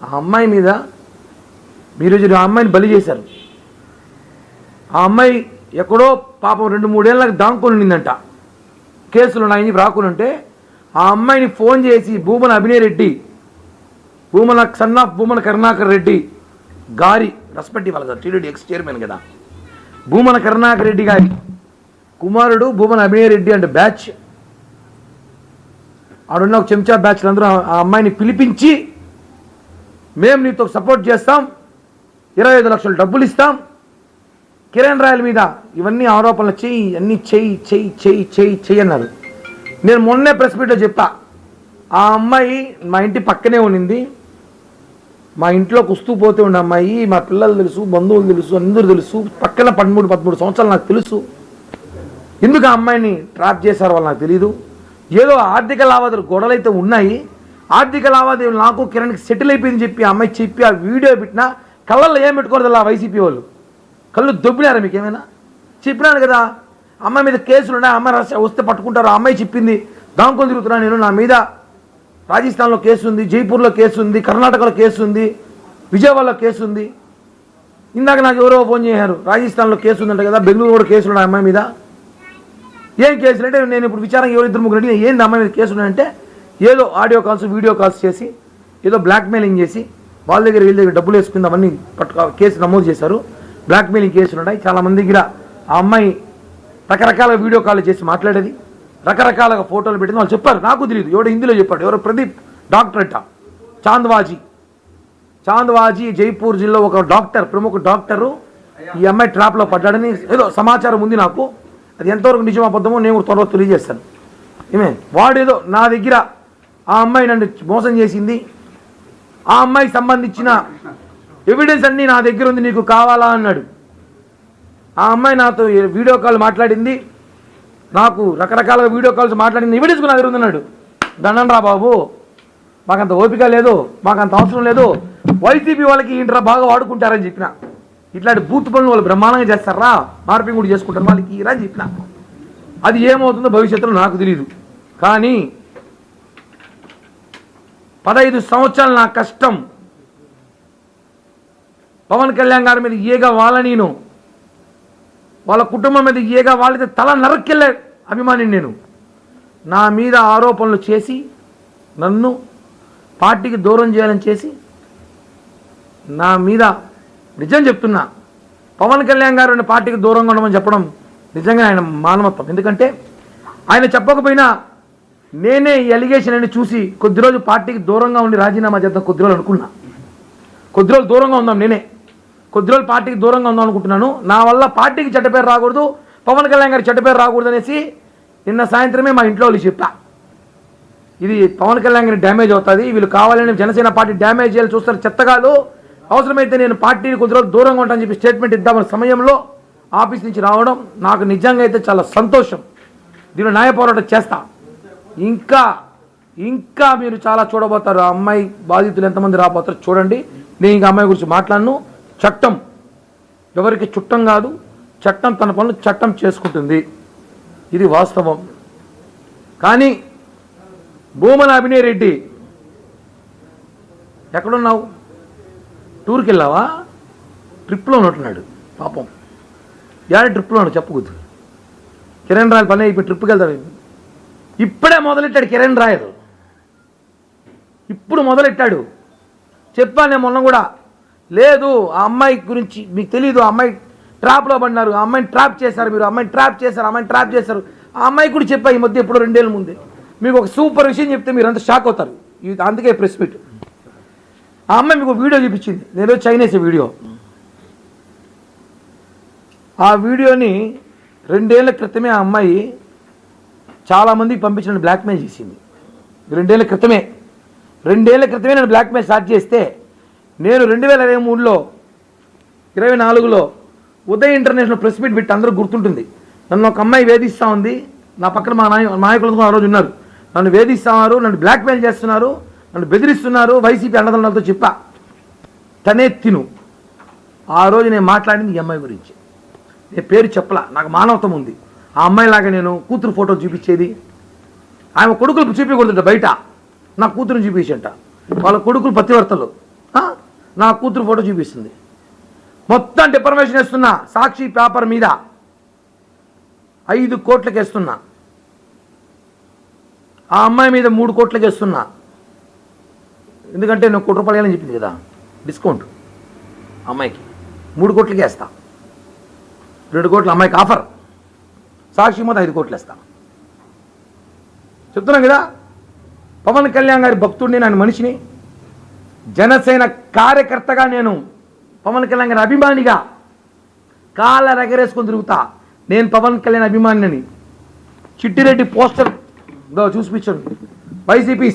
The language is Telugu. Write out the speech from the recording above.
ఆ అమ్మాయి మీద మీరు ఆ అమ్మాయిని బలి చేశారు. ఆ అమ్మాయి ఎక్కడో పాపం 2-3 ఏళ్ళకి దాంకొని ఉండిందంట. కేసులు ఉన్నాయని రాకునుంటే ఆ అమ్మాయిని ఫోన్ చేసి భూమన అభినయ్ రెడ్డి, భూమన సన్ ఆఫ్ భూమన కరుణాకర్ రెడ్డి గారి రెస్పెక్ట్ ఇవ్వాలి కదా, టీడీడీ ఎక్స్ చైర్మన్ కదా, భూమన కరుణాకర్ రెడ్డి గారి కుమారుడు భూమన అభినయ్ రెడ్డి అంటే బ్యాచ్ ఆడున్న ఒక చెంచా బ్యాచ్లు అందరూ ఆ అమ్మాయిని పిలిపించి మేము నీతో సపోర్ట్ చేస్తాం, 25 లక్షలు డబ్బులు ఇస్తాం, కిరణ్ రాయల మీద ఇవన్నీ ఆరోపణలు చెయ్యి, అన్నీ చెయ్యి అన్నారు. నేను మొన్నే ప్రెస్ మీట్లో చెప్పా, ఆ అమ్మాయి మా ఇంటి పక్కనే ఉండింది, మా ఇంట్లో కుస్తూ పోతే ఉండే అమ్మాయి, మా పిల్లలు తెలుసు, బంధువులు తెలుసు, అందరూ తెలుసు, పక్కన 13 సంవత్సరాలు నాకు తెలుసు. ఎందుకు ఆ అమ్మాయిని ట్రాప్ చేశారో వాళ్ళు నాకు తెలీదు. ఏదో ఆర్థిక లావాదేవీలు గొడవలైతే ఉన్నాయి, ఆర్థిక లావాదేవీలు నాకు కిరణ్కి సెటిల్ అయిపోయింది చెప్పి ఆ అమ్మాయి చెప్పి ఆ వీడియో పెట్టినా కళ్ళల్లో ఏం పెట్టుకోలేదు. ఆ వైసీపీ వాళ్ళు కళ్ళు దొబ్బినారా మీకు ఏమైనా? చెప్పినాను కదా, అమ్మాయి మీద కేసులు ఉన్నాయి, అమ్మాయి వస్తే పట్టుకుంటారు. ఆ అమ్మాయి చెప్పింది దాంకొని తిరుగుతున్నా నేను, నా మీద రాజస్థాన్లో కేసు ఉంది, జైపూర్లో కేసు ఉంది, కర్ణాటకలో కేసు ఉంది, విజయవాడలో కేసు ఉంది. ఇందాక నాకు ఎవరో ఫోన్ చేశారు, రాజస్థాన్లో కేసు ఉందంట కదా, బెంగళూరు కూడా కేసులు ఉన్నాయి అమ్మాయి మీద. ఏం కేసులు అంటే నేను ఇప్పుడు విచారం 2-3 అడిగిన ఏంది అమ్మాయి మీద కేసు ఉన్నాయంటే ఏదో ఆడియో కాల్స్ వీడియో కాల్స్ చేసి ఏదో బ్లాక్మెయిలింగ్ చేసి వాళ్ళ దగ్గర వీళ్ళ దగ్గర డబ్బులు వేసుకుంది, అవన్నీ కేసు నమోదు చేశారు. బ్లాక్మెయిలింగ్ కేసులు ఉన్నాయి చాలామంది దగ్గర. ఆ అమ్మాయి రకరకాల వీడియో కాల్ చేసి మాట్లాడేది, రకరకాలుగా ఫోటోలు పెట్టింది. వాళ్ళు చెప్పారు, నాకు తెలియదు, ఎవడో హిందీలో చెప్పాడు, ఎవరో ప్రదీప్ డాక్టర్ అంట, చాంద్వాజీ జైపూర్ జిల్లా ఒక డాక్టర్, ప్రముఖ డాక్టరు ఈ అమ్మాయి ట్రాప్లో పడ్డాడని ఏదో సమాచారం ఉంది నాకు. అది ఎంతవరకు నిజం అబద్ధమో నేను త్వరలో తెలియజేస్తాను. వాడేదో నా దగ్గర ఆ అమ్మాయి నన్ను మోసం చేసింది, ఆ అమ్మాయికి సంబంధించిన ఎవిడెన్స్ అన్నీ నా దగ్గర ఉంది, నీకు కావాలా అన్నాడు. ఆ అమ్మాయి నాతో వీడియో కాల్ మాట్లాడింది, నాకు రకరకాల వీడియో కాల్స్ మాట్లాడింది, ఎవిడెన్స్ నా దగ్గర ఉందన్నాడు. దండంరా బాబు, మాకంత ఓపిక లేదు, మాకంత అవసరం లేదు, వైసీపీ వాళ్ళకి ఇంట్రా బాగా వాడుకుంటారని చెప్పిన. ఇట్లాంటి బూత్ పనులు వాళ్ళు బ్రహ్మాండంగా చేస్తారా, మార్పింగ్ కూడా చేసుకుంటారు వాళ్ళకి ఇరా అని చెప్పిన. అది ఏమవుతుందో భవిష్యత్తులో నాకు తెలియదు. కానీ 15 సంవత్సరాలు నా కష్టం, పవన్ కళ్యాణ్ గారి మీద ఏగా వాళ్ళ నేను, వాళ్ళ కుటుంబం మీద ఏగా వాళ్ళైతే తల నరక్కెళ్ళే అభిమాని నేను. నా మీద ఆరోపణలు చేసి నన్ను పార్టీకి దూరం చేయాలని చేసి నా మీద, నిజం చెప్తున్నా, పవన్ కళ్యాణ్ గారు పార్టీకి దూరంగా ఉండమని చెప్పడం నిజంగా ఆయన మానవత్వం. ఎందుకంటే ఆయన చెప్పకపోయినా నేనే ఈ అలిగేషన్ అని చూసి కొద్ది రోజు పార్టీకి దూరంగా ఉండి రాజీనామా చేద్దాం కొద్ది రోజులు అనుకున్నా. కొద్ది రోజులు దూరంగా ఉందాం, నేనే కొద్ది రోజులు పార్టీకి దూరంగా ఉందాం అనుకుంటున్నాను. నా వల్ల పార్టీకి చెడ్డ పేరు రాకూడదు, పవన్ కళ్యాణ్ గారికి చెడ్డ పేరు రాకూడదు అనేసి నిన్న సాయంత్రమే మా ఇంట్లో వాళ్ళు చెప్పా, ఇది పవన్ కళ్యాణ్ గారికి డ్యామేజ్ అవుతుంది, వీళ్ళు కావాలని జనసేన పార్టీ డ్యామేజ్ చేయాలి చూస్తారు చెత్తగాలు, అవసరమైతే నేను పార్టీని కొద్ది రోజులు దూరంగా ఉంటానని చెప్పి స్టేట్మెంట్ ఇద్దామన్న సమయంలో ఆఫీస్ నుంచి రావడం నాకు నిజంగా అయితే చాలా సంతోషం. దీనిలో న్యాయ పోరాటం చేస్తా. ఇంకా మీరు చాలా చూడబోతారు. ఆ అమ్మాయి బాధితులు ఎంతమంది రాబోతారు చూడండి. నేను ఇంకా అమ్మాయి గురించి మాట్లాడను. చట్టం ఎవరికి చుట్టం కాదు, చట్టం తన పనులు చట్టం చేసుకుంటుంది, ఇది వాస్తవం. కానీ భూమన అభినయ్ రెడ్డి ఎక్కడున్నావు? టూర్కి వెళ్ళావా? ట్రిప్లో ఉన్నట్టున్నాడు పాపం. యాడ ట్రిప్లో ఉన్నాడు చెప్పకూడదు. కిరణ్ రాయల్ పని అయిపోయి ట్రిప్కి వెళ్తాడు. ఇప్పుడే మొదలెట్టాడు కిరణ్ రాయల్, ఇప్పుడు మొదలెట్టాడు. చెప్పాను నేను మొన్న కూడా, లేదు ఆ అమ్మాయి గురించి మీకు తెలీదు, ఆ అమ్మాయి ట్రాప్లో పడినారు, ఆ అమ్మాయిని ట్రాప్ చేశారు, మీరు అమ్మాయిని ట్రాప్ చేశారు, అమ్మాయిని ట్రాప్ చేశారు. ఆ అమ్మాయి కూడా చెప్పా ఈ మధ్య, ఎప్పుడో 2 ఏళ్ళ ముందే. మీకు ఒక సూపర్ విషయం చెప్తే మీరు అంతా షాక్ అవుతారు, అందుకే ప్రెస్ మీట్. ఆ అమ్మాయి మీకు వీడియో చూపించింది, నేను చైనీస్ వీడియో. ఆ వీడియోని 2 ఏళ్ల క్రితమే ఆ అమ్మాయి చాలామందికి పంపించిన బ్లాక్మెయిల్ చేసింది. 2 ఏళ్ల క్రితమే నేను బ్లాక్మెయిల్ స్టార్ట్ చేస్తే, నేను 2023లో 24లో ఉదయ్ ఇంటర్నేషనల్ ప్రెస్ మీట్ పెట్టి అందరూ గుర్తుంటుంది, నన్ను ఒక అమ్మాయి వేధిస్తూ ఉంది, నా పక్కన మా నాయకులతో ఆ రోజు ఉన్నారు, నన్ను వేధిస్తున్నారు, నన్ను బ్లాక్మెయిల్ చేస్తున్నారు, నన్ను బెదిరిస్తున్నారు, వైసీపీ అండదండలతో చెప్పా, తనే తిను. ఆ రోజు నేను మాట్లాడింది ఈ అమ్మాయి గురించి. నేను పేరు చెప్పలా, నాకు మానవత్వం ఉంది. ఆ అమ్మాయిలాగా నేను కూతురు ఫోటో చూపించేది, ఆమె కొడుకులు చూపించకూడదు బయట, నా కూతురుని చూపించంట, వాళ్ళ కొడుకులు పతివర్తలు, నా కూతురు ఫోటో చూపిస్తుంది. మొత్తం డిఫర్మేషన్ వేస్తున్నా. సాక్షి పేపర్ మీద 5 కోట్లకి వేస్తున్నా. ఆ అమ్మాయి మీద 3 కోట్లకి వేస్తున్నా. ఎందుకంటే నేను 1 కోటి రూపాయలు చెప్పింది కదా డిస్కౌంట్. అమ్మాయికి 3 కోట్లకి వేస్తా. 2 కోట్లు అమ్మాయికి ఆఫర్. సాక్షి మొత్తం 5 కోట్లు వేస్తా. చెప్తున్నాం కదా, పవన్ కళ్యాణ్ గారి భక్తుడిని, నేను మనిషిని, జనసేన కార్యకర్తగా, నేను పవన్ కళ్యాణ్ గారి అభిమానిగా కాళ్ళ రగరేసుకొని తిరుగుతా. నేను పవన్ కళ్యాణ్ అభిమానిని. చిట్టిరెడ్డి పోస్టర్ చూపించాను. వైసీపీ